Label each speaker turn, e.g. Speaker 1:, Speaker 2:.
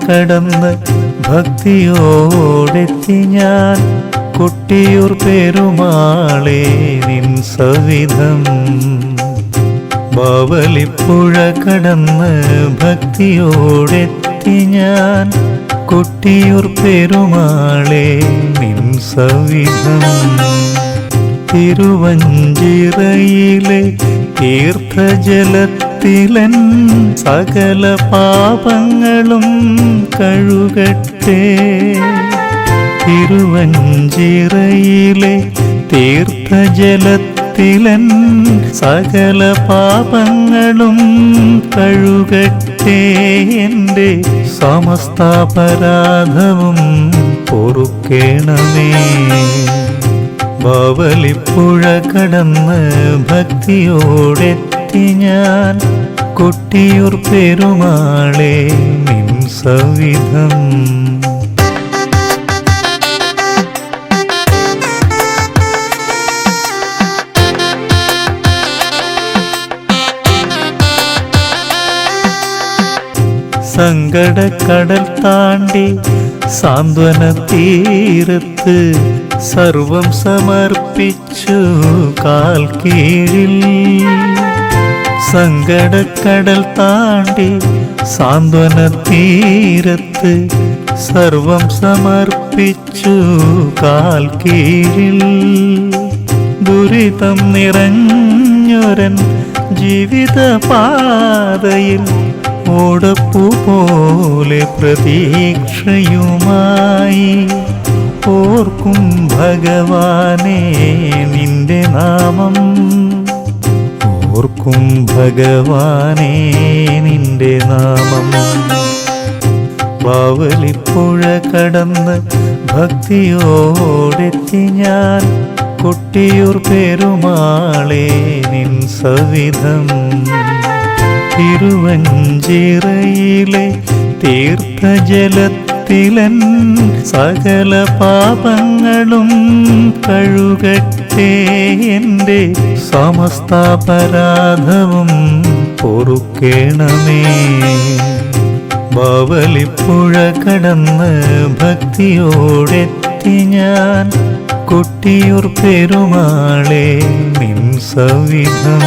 Speaker 1: കടന്ന് ഭക്തിയോടെത്തി ഞാൻ കൊട്ടിയൂർ പെരുമാളേ നിൻ സവിധം. ബാവലിപ്പുഴ കടന്ന് ഭക്തിയോടെത്തി ഞാൻ കൊട്ടിയൂർ പെരുമാളേ നിൻ സവിധം. തിരുവഞ്ചിറയിലെ തീർത്ഥജലത്തിലൻ സകല പാപങ്ങളും കഴുകട്ടെ. തിരുവഞ്ചിറയിലെ തീർത്ഥജലത്തിലൻ സകല പാപങ്ങളും കഴുകട്ടെ. എൻ്റെ സമസ്താപരാധവും പൊറുക്കേണമേ. ബാവലിപ്പുഴ കടന്ന് ഭക്തിയോടെത്തി ഞാൻ കൊട്ടിയൂർ പെരുമാളേ നിൻ സവിധം. സങ്കടക്കടൽ താണ്ടി സാന്ത്വന തീരത്ത് സർവം സമർപ്പിച്ചു കാൽ കീഴിൽ. സങ്കടക്കടൽ താണ്ടി സാന്ത്വന തീരത്ത് സർവം സമർപ്പിച്ചു കാൽ കീഴിൽ. ദുരിതം നിറഞ്ഞൊരൻ ജീവിത പാതയിൽ ഓടപ്പൂ പോലെ പ്രതീക്ഷയുമായി ഓർക്കും ഭഗവാനേ നിന്റെ നാമം. ഓർക്കും ഭഗവാനേ നിന്റെ നാമം. ബാവലിപ്പുഴ കടന്ന് ഭക്തിയോടെത്തി ഞാൻ കൊട്ടിയൂർ പെരുമാളേ നിൻ സവിധം. തിരുവഞ്ചിറയിലെ തീർത്ഥജലത്തിലൻ സകല പാപങ്ങളും കഴുകട്ടെ. എൻ്റെ സമസ്താപരാധവും പൊറുക്കേണമേ. ബാവലിപ്പുഴ കടന്ന് ഭക്തിയോടെത്തി ഞാൻ കൊട്ടിയൂർ പെരുമാളേ നിൻ സവിധം.